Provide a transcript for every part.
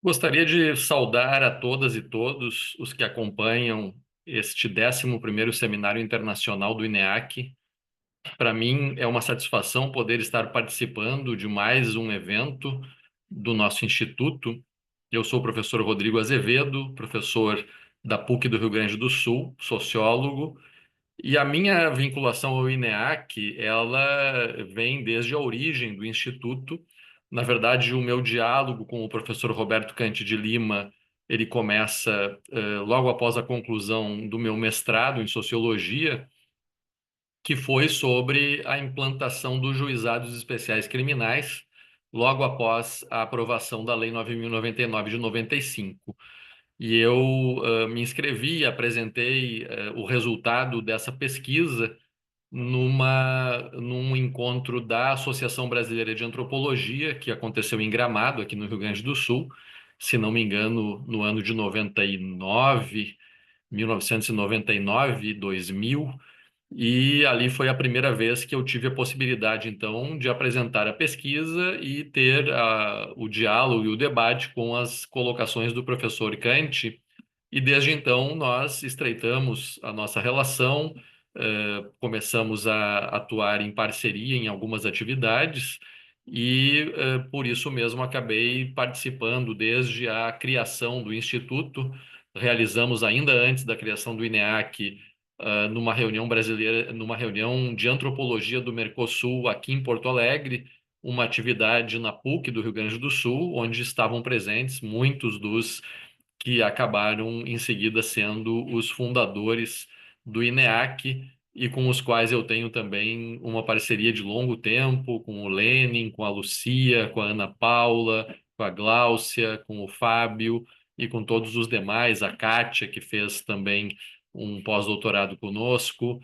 Gostaria de saudar a todas e todos os que acompanham este 11º Seminário Internacional do INEAC. Para mim é uma satisfação poder estar participando de mais um evento do nosso instituto. Eu sou o professor Rodrigo Azevedo, professor da PUC do Rio Grande do Sul, sociólogo, e a minha vinculação ao INEAC, ela vem desde a origem do Instituto. Na verdade, o meu diálogo com o professor Roberto Cante de Lima, ele começa logo após a conclusão do meu mestrado em Sociologia, que foi sobre a implantação dos juizados especiais criminais, logo após a aprovação da Lei 9.099 de 95. E eu me inscrevi, apresentei o resultado dessa pesquisa num encontro da Associação Brasileira de Antropologia, que aconteceu em Gramado, aqui no Rio Grande do Sul, se não me engano, no ano de 99, 1999, 2000, e ali foi a primeira vez que eu tive a possibilidade, então, de apresentar a pesquisa e ter o diálogo e o debate com as colocações do professor Kant. E desde então nós estreitamos a nossa relação, começamos a atuar em parceria em algumas atividades e por isso mesmo acabei participando desde a criação do Instituto. Realizamos ainda antes da criação do INEAC, numa reunião brasileira, numa reunião de antropologia do Mercosul aqui em Porto Alegre, uma atividade na PUC do Rio Grande do Sul, onde estavam presentes muitos dos que acabaram em seguida sendo os fundadores do INEAC e com os quais eu tenho também uma parceria de longo tempo, com o Lenin, com a Lucia, com a Ana Paula, com a Gláucia, com o Fábio e com todos os demais, a Kátia, que fez também um pós-doutorado conosco,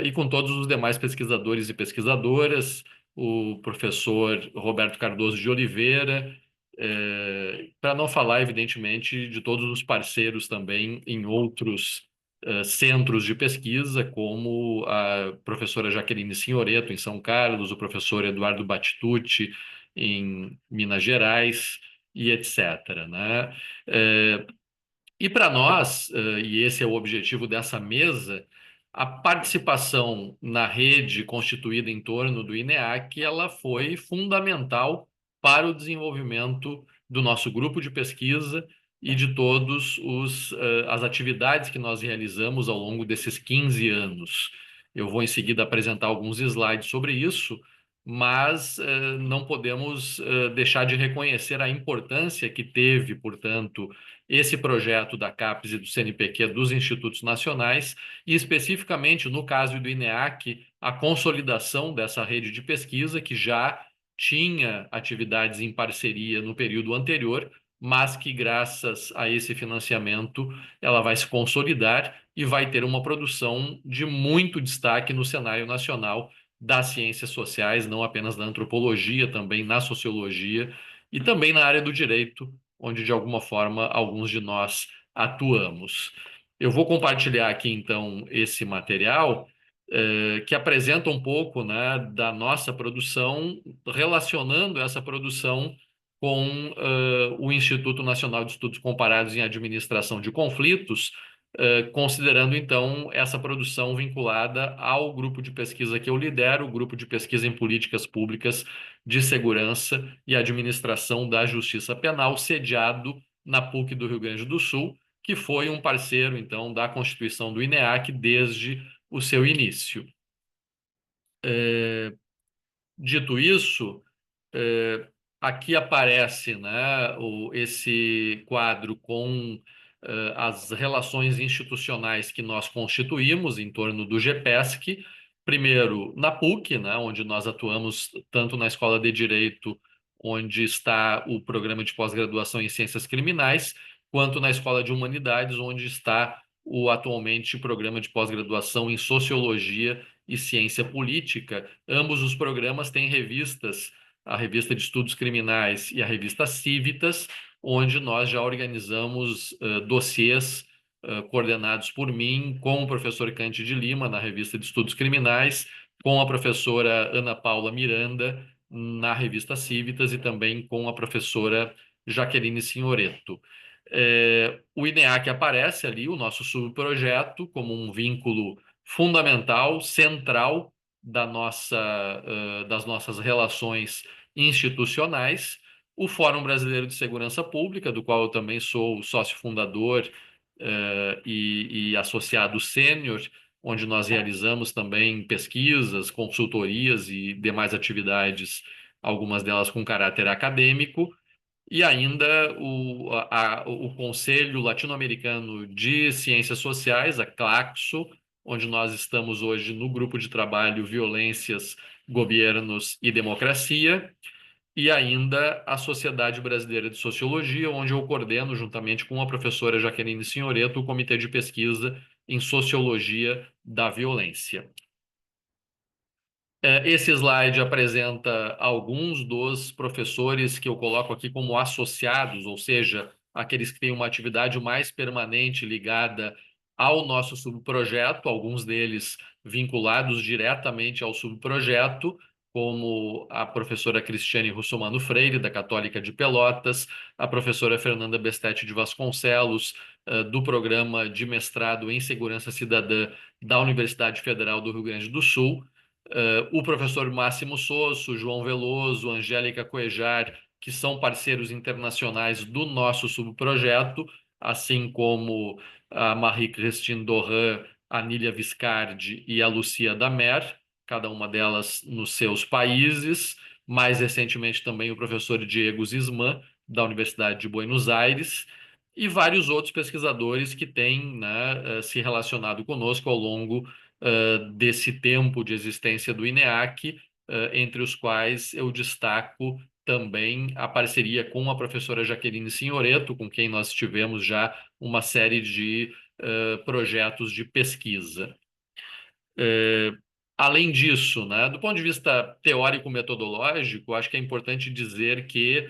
e com todos os demais pesquisadores e pesquisadoras, o professor Roberto Cardoso de Oliveira, para não falar, evidentemente, de todos os parceiros também em outros centros de pesquisa, como a professora Jaqueline Signoretto, em São Carlos, o professor Eduardo Battistucci, em Minas Gerais, e etc., né? E para nós, e esse é o objetivo dessa mesa, a participação na rede constituída em torno do INEAC, ela foi fundamental para o desenvolvimento do nosso grupo de pesquisa e de todos as atividades que nós realizamos ao longo desses 15 anos. Eu vou em seguida apresentar alguns slides sobre isso, mas não podemos deixar de reconhecer a importância que teve, portanto, esse projeto da CAPES e do CNPq dos Institutos Nacionais, e especificamente no caso do INEAC, a consolidação dessa rede de pesquisa que já tinha atividades em parceria no período anterior, mas que graças a esse financiamento ela vai se consolidar e vai ter uma produção de muito destaque no cenário nacional das ciências sociais, não apenas da antropologia, também na sociologia e também na área do direito, onde de alguma forma alguns de nós atuamos. Eu vou compartilhar aqui então esse material que apresenta um pouco, né, da nossa produção, relacionando essa produção com o Instituto Nacional de Estudos Comparados em Administração de Conflitos, considerando então essa produção vinculada ao grupo de pesquisa que eu lidero, o grupo de pesquisa em políticas públicas de segurança e administração da Justiça Penal, sediado na PUC do Rio Grande do Sul, que foi um parceiro então da constituição do INEAC desde o seu início. Dito isso, é, aqui aparece, né, esse quadro com as relações institucionais que nós constituímos em torno do GPESC, primeiro na PUC, né, onde nós atuamos tanto na Escola de Direito, onde está o programa de pós-graduação em Ciências Criminais, quanto na Escola de Humanidades, onde está atualmente o programa de pós-graduação em Sociologia e Ciência Política. Ambos os programas têm revistas, a Revista de Estudos Criminais e a Revista Civitas, onde nós já organizamos dossiês coordenados por mim, com o professor Cante de Lima, na Revista de Estudos Criminais, com a professora Ana Paula Miranda, na Revista Civitas, e também com a professora Jaqueline Signoretto. O INEAC aparece ali, o nosso subprojeto, como um vínculo fundamental, central das nossas relações institucionais. O Fórum Brasileiro de Segurança Pública, do qual eu também sou sócio fundador, e associado sênior, onde nós realizamos também pesquisas, consultorias e demais atividades, algumas delas com caráter acadêmico, e ainda o Conselho Latino-Americano de Ciências Sociais, a CLACSO, onde nós estamos hoje no grupo de trabalho Violências, Governos e Democracia, e ainda a Sociedade Brasileira de Sociologia, onde eu coordeno, juntamente com a professora Jaqueline Signoretto, o Comitê de Pesquisa em Sociologia da Violência. Esse slide apresenta alguns dos professores que eu coloco aqui como associados, ou seja, aqueles que têm uma atividade mais permanente ligada ao nosso subprojeto, alguns deles vinculados diretamente ao subprojeto, como a professora Cristiane Russomano Freire, da Católica de Pelotas, a professora Fernanda Bestetti de Vasconcelos, do programa de mestrado em Segurança Cidadã da Universidade Federal do Rio Grande do Sul, o professor Máximo Sosso, João Veloso, Angélica Cuejar, que são parceiros internacionais do nosso subprojeto, assim como a Marie-Christine Dorin, a Nília Viscardi e a Lucia Damer, cada uma delas nos seus países. Mais recentemente também o professor Diego Zisman, da Universidade de Buenos Aires, e vários outros pesquisadores que têm, né, se relacionado conosco ao longo desse tempo de existência do INEAC, entre os quais eu destaco também a parceria com a professora Jaqueline Signoretto, com quem nós tivemos já uma série de projetos de pesquisa. Além disso, né, do ponto de vista teórico-metodológico, acho que é importante dizer que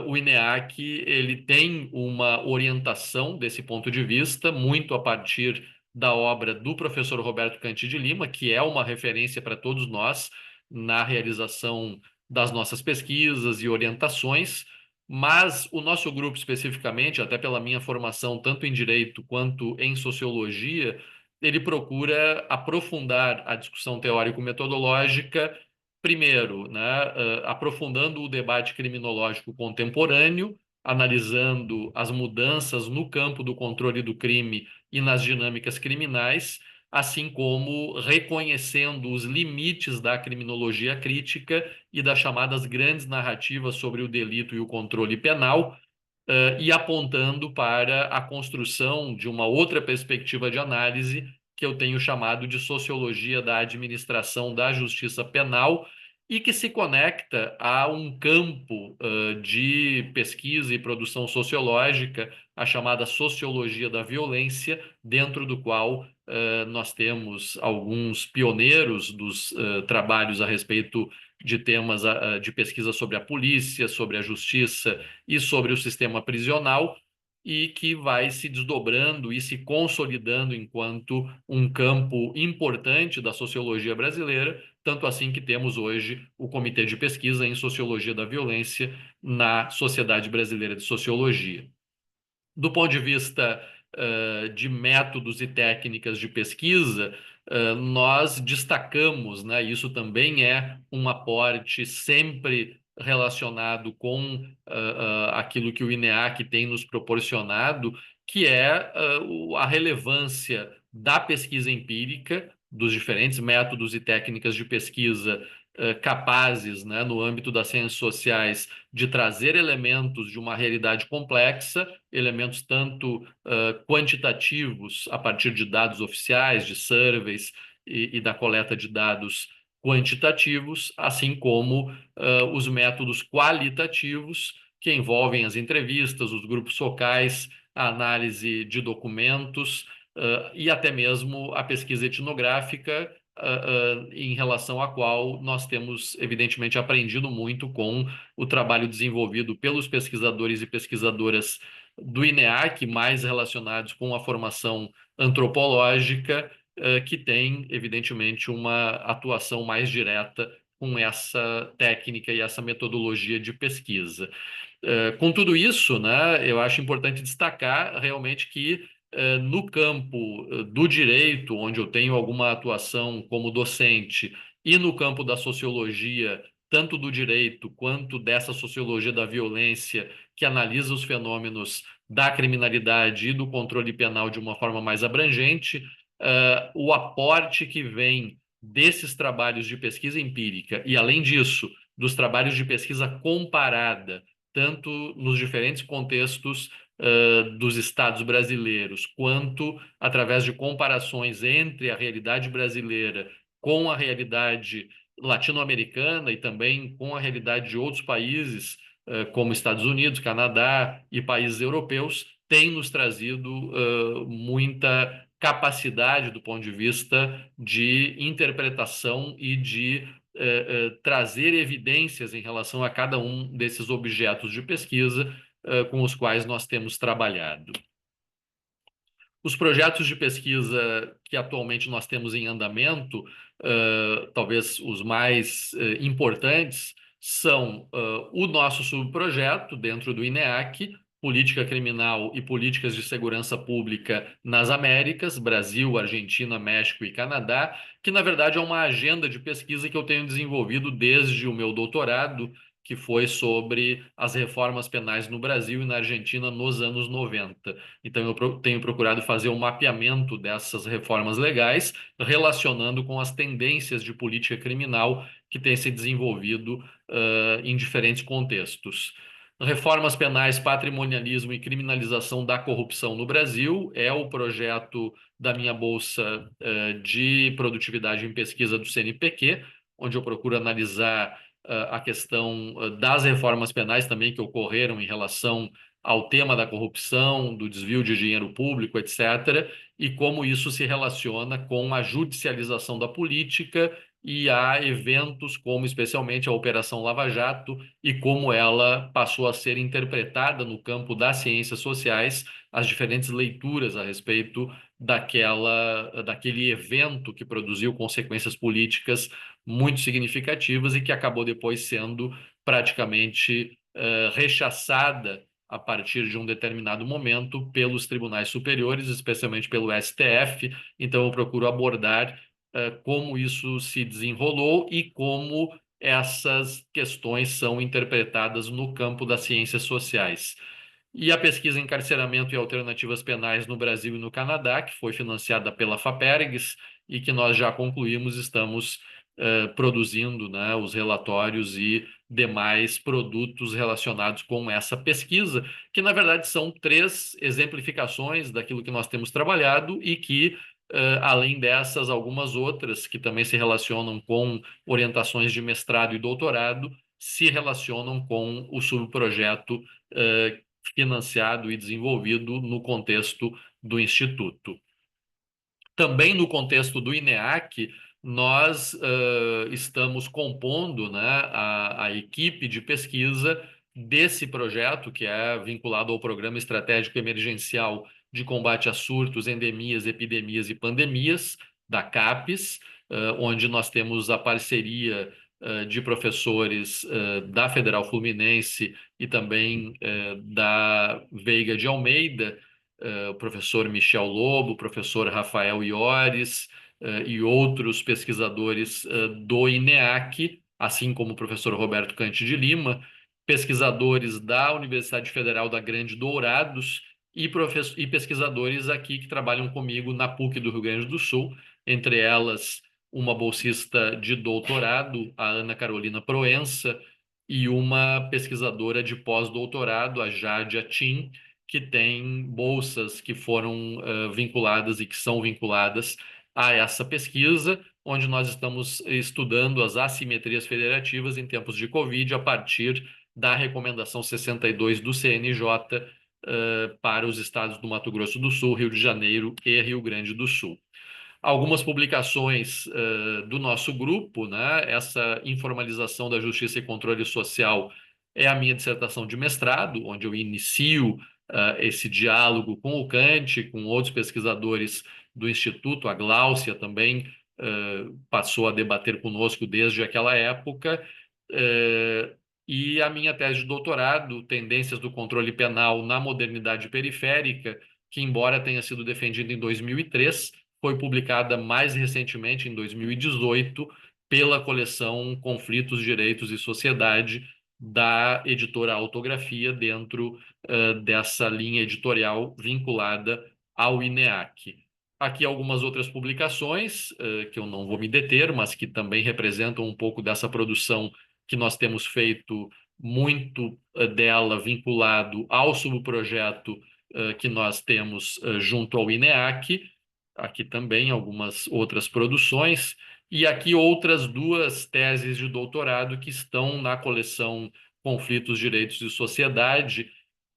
o INEAC ele tem uma orientação desse ponto de vista, muito a partir da obra do professor Roberto Canti de Lima, que é uma referência para todos nós na realização das nossas pesquisas e orientações, mas o nosso grupo especificamente, até pela minha formação tanto em direito quanto em sociologia, ele procura aprofundar a discussão teórico-metodológica, primeiro, né, aprofundando o debate criminológico contemporâneo, analisando as mudanças no campo do controle do crime e nas dinâmicas criminais, assim como reconhecendo os limites da criminologia crítica e das chamadas grandes narrativas sobre o delito e o controle penal, e apontando para a construção de uma outra perspectiva de análise que eu tenho chamado de sociologia da administração da justiça penal e que se conecta a um campo de pesquisa e produção sociológica, a chamada sociologia da violência, dentro do qual nós temos alguns pioneiros dos trabalhos a respeito de temas de pesquisa sobre a polícia, sobre a justiça e sobre o sistema prisional, e que vai se desdobrando e se consolidando enquanto um campo importante da sociologia brasileira, tanto assim que temos hoje o Comitê de Pesquisa em Sociologia da Violência na Sociedade Brasileira de Sociologia. Do ponto de vista de métodos e técnicas de pesquisa, nós destacamos, né, isso também é um aporte sempre relacionado com aquilo que o INEAC tem nos proporcionado, que é a relevância da pesquisa empírica, dos diferentes métodos e técnicas de pesquisa capazes, né, no âmbito das ciências sociais, de trazer elementos de uma realidade complexa, elementos tanto quantitativos, a partir de dados oficiais, de surveys e da coleta de dados quantitativos, assim como os métodos qualitativos, que envolvem as entrevistas, os grupos focais, a análise de documentos e até mesmo a pesquisa etnográfica, em relação à qual nós temos, evidentemente, aprendido muito com o trabalho desenvolvido pelos pesquisadores e pesquisadoras do INEAC, mais relacionados com a formação antropológica, que tem, evidentemente, uma atuação mais direta com essa técnica e essa metodologia de pesquisa. Com tudo isso, né, eu acho importante destacar realmente que no campo do direito, onde eu tenho alguma atuação como docente, e no campo da sociologia, tanto do direito quanto dessa sociologia da violência, que analisa os fenômenos da criminalidade e do controle penal de uma forma mais abrangente, o aporte que vem desses trabalhos de pesquisa empírica e, além disso, dos trabalhos de pesquisa comparada tanto nos diferentes contextos dos estados brasileiros, quanto através de comparações entre a realidade brasileira com a realidade latino-americana e também com a realidade de outros países, como Estados Unidos, Canadá e países europeus, tem nos trazido muita capacidade do ponto de vista de interpretação e de trazer evidências em relação a cada um desses objetos de pesquisa com os quais nós temos trabalhado. Os projetos de pesquisa que atualmente nós temos em andamento, talvez os mais importantes, são o nosso subprojeto dentro do INEAC, Política Criminal e Políticas de Segurança Pública nas Américas, Brasil, Argentina, México e Canadá, que na verdade é uma agenda de pesquisa que eu tenho desenvolvido desde o meu doutorado, que foi sobre as reformas penais no Brasil e na Argentina nos anos 90. Então, eu tenho procurado fazer um mapeamento dessas reformas legais, relacionando com as tendências de política criminal que têm se desenvolvido em diferentes contextos. Reformas penais, patrimonialismo e criminalização da corrupção no Brasil é o projeto da minha bolsa de produtividade em pesquisa do CNPq, onde eu procuro analisar a questão das reformas penais também que ocorreram em relação ao tema da corrupção, do desvio de dinheiro público, etc., e como isso se relaciona com a judicialização da política e a eventos como, especialmente, a Operação Lava Jato e como ela passou a ser interpretada no campo das ciências sociais, as diferentes leituras a respeito daquele evento que produziu consequências políticas muito significativas e que acabou depois sendo praticamente rechaçada a partir de um determinado momento pelos tribunais superiores, especialmente pelo STF. Então, eu procuro abordar como isso se desenrolou e como essas questões são interpretadas no campo das ciências sociais. E a pesquisa Encarceramento e Alternativas Penais no Brasil e no Canadá, que foi financiada pela FAPERGS e que nós já concluímos, estamos produzindo, né, os relatórios e demais produtos relacionados com essa pesquisa, que na verdade são três exemplificações daquilo que nós temos trabalhado e que, além dessas, algumas outras que também se relacionam com orientações de mestrado e doutorado, se relacionam com o subprojeto financiado e desenvolvido no contexto do Instituto. Também no contexto do INEAC, nós estamos compondo, né, a equipe de pesquisa desse projeto, que é vinculado ao Programa Estratégico Emergencial de Combate a Surtos, Endemias, Epidemias e Pandemias, da CAPES, onde nós temos a parceria de professores da Federal Fluminense e também da Veiga de Almeida, o professor Michel Lobo, o professor Rafael Iores e outros pesquisadores do INEAC, assim como o professor Roberto Cante de Lima, pesquisadores da Universidade Federal da Grande Dourados e pesquisadores aqui que trabalham comigo na PUC do Rio Grande do Sul, entre elas uma bolsista de doutorado, a Ana Carolina Proença, e uma pesquisadora de pós-doutorado, a Jade Atin, que tem bolsas que foram vinculadas e que são vinculadas a essa pesquisa, onde nós estamos estudando as assimetrias federativas em tempos de Covid a partir da recomendação 62 do CNJ para os estados do Mato Grosso do Sul, Rio de Janeiro e Rio Grande do Sul. Algumas publicações do nosso grupo, né? Essa informalização da justiça e controle social é a minha dissertação de mestrado, onde eu inicio esse diálogo com o Kant, com outros pesquisadores do Instituto, a Gláucia também passou a debater conosco desde aquela época. e a minha tese de doutorado, Tendências do Controle Penal na Modernidade Periférica, que, embora tenha sido defendida em 2003, foi publicada mais recentemente, em 2018, pela coleção Conflitos, Direitos e Sociedade, da editora Autografia, dentro dessa linha editorial vinculada ao INEAC. Aqui algumas outras publicações, que eu não vou me deter, mas que também representam um pouco dessa produção que nós temos feito, muito dela vinculado ao subprojeto que nós temos junto ao INEAC. Aqui também algumas outras produções, e aqui outras duas teses de doutorado que estão na coleção Conflitos, Direitos e Sociedade.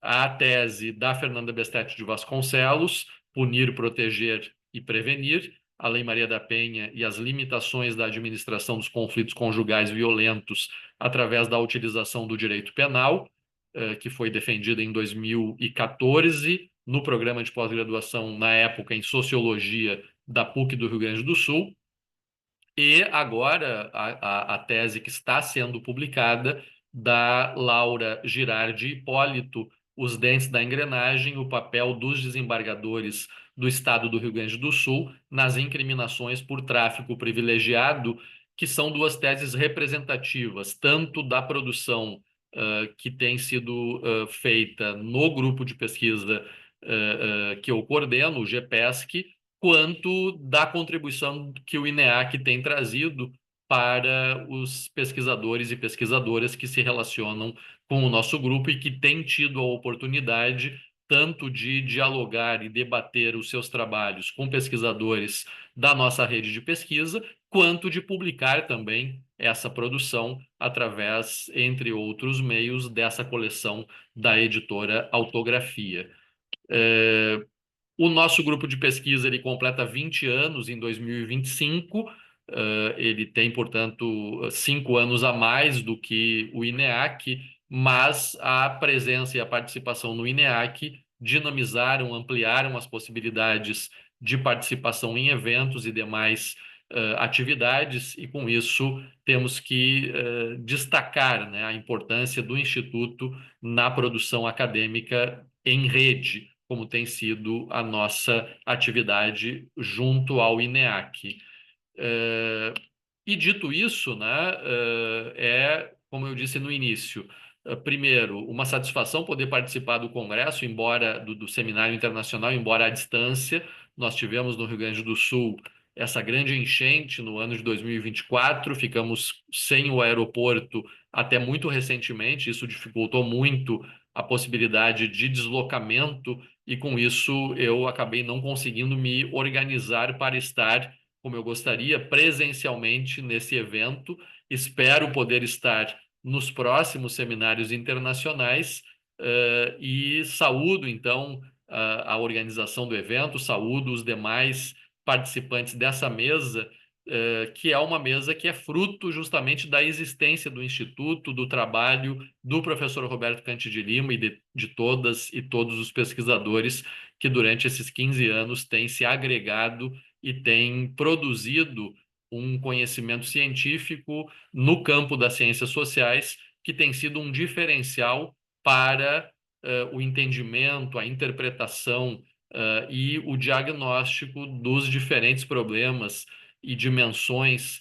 A tese da Fernanda Bestetti de Vasconcelos, Punir, Proteger e Prevenir, a Lei Maria da Penha e as limitações da administração dos conflitos conjugais violentos através da utilização do direito penal, que foi defendida em 2014 no programa de pós-graduação, na época, em Sociologia da PUC do Rio Grande do Sul. E agora a tese que está sendo publicada da Laura Girardi Hipólito, Os Dentes da Engrenagem, o papel dos desembargadores do Estado do Rio Grande do Sul nas incriminações por tráfico privilegiado, que são duas teses representativas, tanto da produção que tem sido feita no grupo de pesquisa que eu coordeno, o GPESC, quanto da contribuição que o INEAC tem trazido para os pesquisadores e pesquisadoras que se relacionam com o nosso grupo e que têm tido a oportunidade tanto de dialogar e debater os seus trabalhos com pesquisadores da nossa rede de pesquisa, quanto de publicar também essa produção através, entre outros meios, dessa coleção da editora Autografia. O nosso grupo de pesquisa ele completa 20 anos em 2025. Ele tem, portanto, 5 anos a mais do que o INEAC, mas a presença e a participação no INEAC dinamizaram, ampliaram as possibilidades de participação em eventos e demais atividades, e com isso temos que destacar, né, a importância do Instituto na produção acadêmica em rede, como tem sido a nossa atividade junto ao INEAC. E dito isso, né, como eu disse no início, primeiro, uma satisfação poder participar do congresso, embora do seminário internacional, embora à distância. Nós tivemos no Rio Grande do Sul essa grande enchente no ano de 2024, ficamos sem o aeroporto até muito recentemente, isso dificultou muito a possibilidade de deslocamento, e com isso eu acabei não conseguindo me organizar para estar como eu gostaria presencialmente nesse evento. Espero poder estar nos próximos seminários internacionais, e saúdo, então, a organização do evento, saúdo os demais participantes dessa mesa, que é uma mesa que é fruto justamente da existência do Instituto, do trabalho do professor Roberto Canti de Lima e de todas e todos os pesquisadores que durante esses 15 anos têm se agregado e têm produzido um conhecimento científico no campo das ciências sociais que tem sido um diferencial para o entendimento, a interpretação e o diagnóstico dos diferentes problemas e dimensões,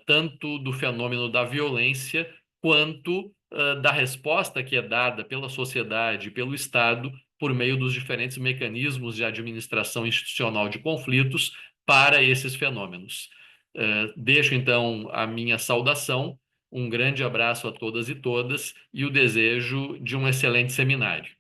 tanto do fenômeno da violência, quanto da resposta que é dada pela sociedade, pelo Estado, por meio dos diferentes mecanismos de administração institucional de conflitos para esses fenômenos. Deixo, então, a minha saudação, um grande abraço a todas e todas e o desejo de um excelente seminário.